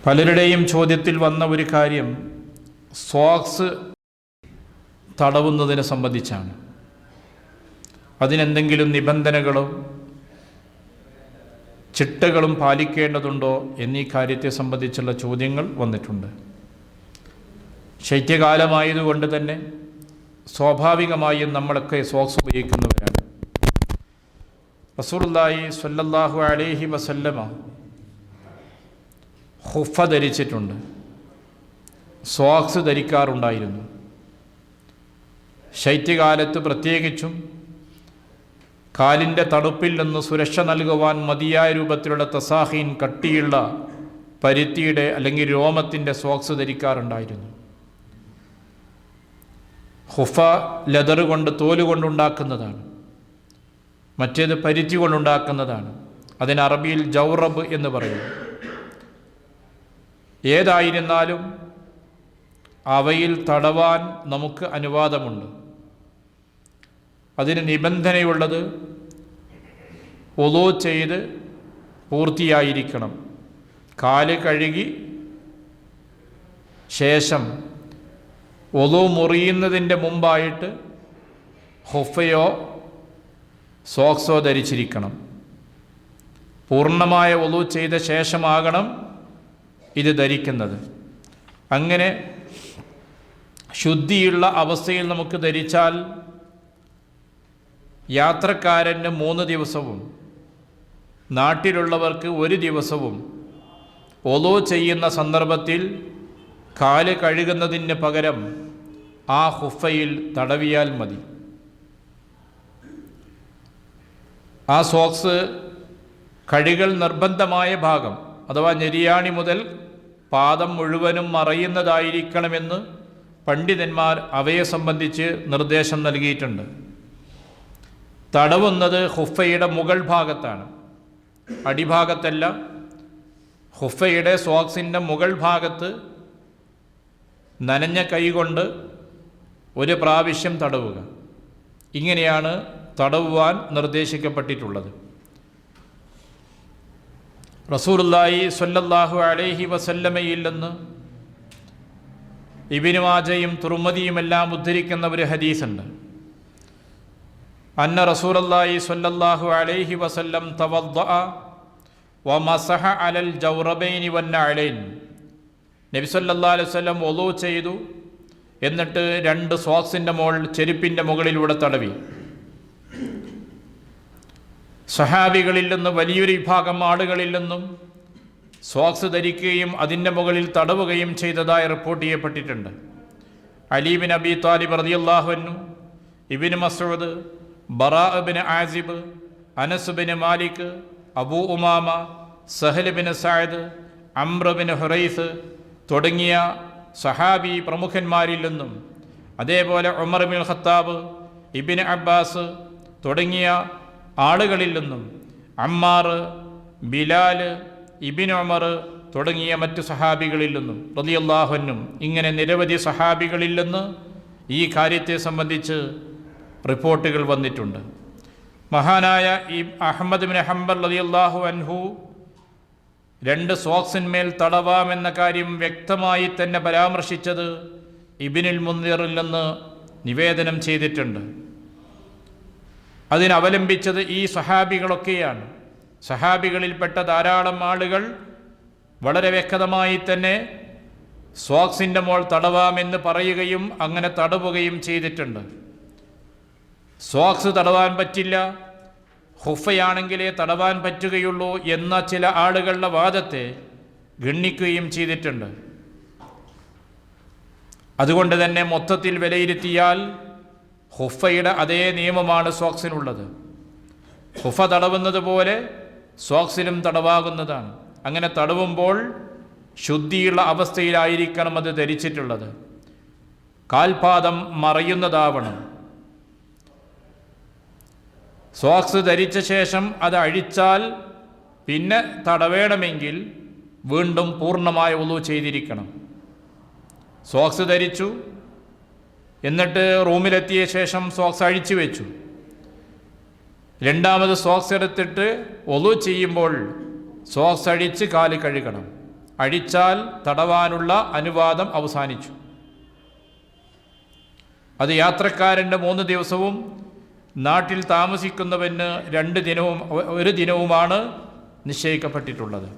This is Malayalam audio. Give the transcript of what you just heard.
പലരുടെയും ചോദ്യത്തിൽ വന്ന ഒരു കാര്യം സോക്സ് തടവുന്നതിനെ സംബന്ധിച്ചാണ്. അതിനെന്തെങ്കിലും നിബന്ധനകളോ ചിട്ടകളും പാലിക്കേണ്ടതുണ്ടോ എന്നീ കാര്യത്തെ സംബന്ധിച്ചുള്ള ചോദ്യങ്ങൾ വന്നിട്ടുണ്ട്. ശൈത്യകാലമായതുകൊണ്ട് തന്നെ സ്വാഭാവികമായും നമ്മളൊക്കെ സോക്സ് ഉപയോഗിക്കുന്നവരാണ്. റസൂലുള്ളാഹി സ്വല്ലല്ലാഹു അലൈഹി വസല്ലമ ഖുഫ ധരിച്ചിട്ടുണ്ട്, സോക്സ് ധരിക്കാറുണ്ടായിരുന്നു. ശൈത്യകാലത്ത് പ്രത്യേകിച്ചും കാലിൻ്റെ തണുപ്പിൽ നിന്ന് സുരക്ഷ നൽകുവാൻ മതിയായ രൂപത്തിലുള്ള തസാഹീൻ, കട്ടിയുള്ള പരുത്തിയുടെ അല്ലെങ്കിൽ രോമത്തിൻ്റെ സോക്സ് ധരിക്കാറുണ്ടായിരുന്നു. ഖുഫ ലെതർ കൊണ്ട്, തോല് കൊണ്ടുണ്ടാക്കുന്നതാണ്. മറ്റേത് പരുത്തി കൊണ്ടുണ്ടാക്കുന്നതാണ്. അതിന് അറബിയിൽ ജൗറബ് എന്ന് പറയും. ഏതായിരുന്നാലും അവയിൽ തടവാൻ നമുക്ക് അനുവാദമുണ്ട്. അതിന് നിബന്ധനയുള്ളത് വുളൂ ചെയ്ത് പൂർത്തിയായിരിക്കണം. കാല് കഴുകി ശേഷം വുളൂ മുറിയുന്നതിൻ്റെ മുമ്പായിട്ട് ഖുഫയോ സോക്സോ ധരിച്ചിരിക്കണം. പൂർണ്ണമായ വുളൂ ചെയ്ത ശേഷമാകണം ഇത് ധരിക്കുന്നത്. അങ്ങനെ ശുദ്ധിയുള്ള അവസ്ഥയിൽ നമുക്ക് ധരിച്ചാൽ യാത്രക്കാരന് 3 ദിവസവും നാട്ടിലുള്ളവർക്ക് 1 ദിവസവും വുളൂ ചെയ്യുന്ന സന്ദർഭത്തിൽ കാല് കഴുകുന്നതിന് പകരം ആ ഖുഫയിൽ തടവിയാൽ മതി. ആ സോക്സ് കഴുകൽ നിർബന്ധമായ ഭാഗം അഥവാ ഞെരിയാണി മുതൽ പാദം മുഴുവനും മറയുന്നതായിരിക്കണമെന്ന് പണ്ഡിതന്മാർ അവയെ സംബന്ധിച്ച് നിർദ്ദേശം നൽകിയിട്ടുണ്ട്. തടവുന്നത് ഖുഫയുടെ മുകൾ ഭാഗത്താണ്, അടിഭാഗത്തല്ല. ഖുഫയുടെ സോക്സിൻ്റെ മുകൾ ഭാഗത്ത് നനഞ്ഞ കൈകൊണ്ട് 1 പ്രാവശ്യം തടവുക. ഇങ്ങനെയാണ് തടവുവാൻ നിർദ്ദേശിക്കപ്പെട്ടിട്ടുള്ളത്. റസൂലുള്ളാഹി സ്വല്ലല്ലാഹു അലൈഹി വസല്ലമയിൽ നിന്ന് ഇബ്നു മാജയും തുർമുദിയുമെല്ലാം ഉദ്ധരിക്കുന്ന ഒരു ഹദീസുണ്ട്. അന്ന റസൂലുള്ളാഹി സ്വല്ലല്ലാഹു അലൈഹി വസല്ലം തവദ്ദഅ വമസഹ അലൽ ജൗറബൈനി വന്നഅലൈൻ. നബി സല്ലല്ലാഹു അലൈഹി വസല്ലം വുളൂ ചെയ്തു, എന്നിട്ട് 2 സോക്സിൻ്റെ ചെരുപ്പിൻ്റെ മുകളിലൂടെ തടവി. സഹാബികളിൽ നിന്ന് വലിയൊരു വിഭാഗം ആളുകളിൽ നിന്നും സോക്സ് ധരിക്കുകയും അതിൻ്റെ മുകളിൽ തടവുകയും ചെയ്തതായി റിപ്പോർട്ട് ചെയ്യപ്പെട്ടിട്ടുണ്ട്. അലി ബിൻ അബി താലിബ് റളിയല്ലാഹു അൻഹു, Ibn Masud, Bara bin Azib, Anas bin Malik, Abu Umama, Sahl bin Saad, Amr bin Huraith തുടങ്ങിയ സഹാബി പ്രമുഖന്മാരിൽ നിന്നും, അതേപോലെ Umar bin Khattab, Ibn Abbas തുടങ്ങിയ ആളുകളിൽ നിന്നും, അമ്മാർ, ബിലാൽ, ഇബ്നു ഉമർ തുടങ്ങിയ മറ്റു സഹാബികളിൽ നിന്നും റളിയല്ലാഹു അൻഹും, ഇങ്ങനെ നിരവധി സഹാബികളിൽ നിന്ന് ഈ കാര്യത്തെ സംബന്ധിച്ച് റിപ്പോർട്ടുകൾ വന്നിട്ടുണ്ട്. മഹാനായ അഹ്മദ് ബിൻ ഹംബൽ റളിയല്ലാഹു അൻഹു 2 സോക്സിന്മേൽ തടവാമെന്ന കാര്യം വ്യക്തമായി തന്നെ പരാമർശിച്ചത് ഇബ്നുൽ മുൻദിറിൽ നിന്ന് നിവേദനം ചെയ്തിട്ടുണ്ട്. അതിനവലംബിച്ചത് ഈ സഹാബികളൊക്കെയാണ്. സഹാബികളിൽപ്പെട്ട ധാരാളം ആളുകൾ വളരെ വ്യക്തമായി തന്നെ സോക്സിൻ്റെ മോൾ തടവാമെന്ന് പറയുകയും അങ്ങനെ തടവുകയും ചെയ്തിട്ടുണ്ട്. സോക്സ് തടവാൻ പറ്റില്ല, ഖുഫയാണെങ്കിലേ തടവാൻ പറ്റുകയുള്ളൂ എന്ന ചില ആളുകളുടെ വാദത്തെ ഗണ്ണിക്കുകയും ചെയ്തിട്ടുണ്ട്. അതുകൊണ്ട് തന്നെ മൊത്തത്തിൽ വിലയിരുത്തിയാൽ ഖുഫയുടെ അതേ നിയമമാണ് സോക്സിനുള്ളത്. ഖുഫ തടവുന്നത് പോലെ സോക്സിലും തടവാകുന്നതാണ്. അങ്ങനെ തടവുമ്പോൾ ശുദ്ധിയുള്ള അവസ്ഥയിലായിരിക്കണം അത് ധരിച്ചിട്ടുള്ളത്. കാൽപാദം മറയുന്നതാവണം. സോക്സ് ധരിച്ച ശേഷം അത് അഴിച്ചാൽ പിന്നെ തടവേണമെങ്കിൽ വീണ്ടും പൂർണ്ണമായ വുളൂ ചെയ്തിരിക്കണം. സോക്സ് ധരിച്ചു, എന്നിട്ട് റൂമിലെത്തിയ ശേഷം സോക്സ് അഴിച്ചു വെച്ചു. രണ്ടാമത് സോക്സ് എടുത്തിട്ട് വുളൂ ചെയ്യുമ്പോൾ സോക്സ് അഴിച്ച് കാല് കഴുകണം. അഴിച്ചാൽ തടവാനുള്ള അനുവാദം അവസാനിച്ചു. അത് യാത്രക്കാരൻ്റെ 3 ദിവസവും നാട്ടിൽ താമസിക്കുന്നവന് 1 ദിനവുമാണ് നിശ്ചയിക്കപ്പെട്ടിട്ടുള്ളത്.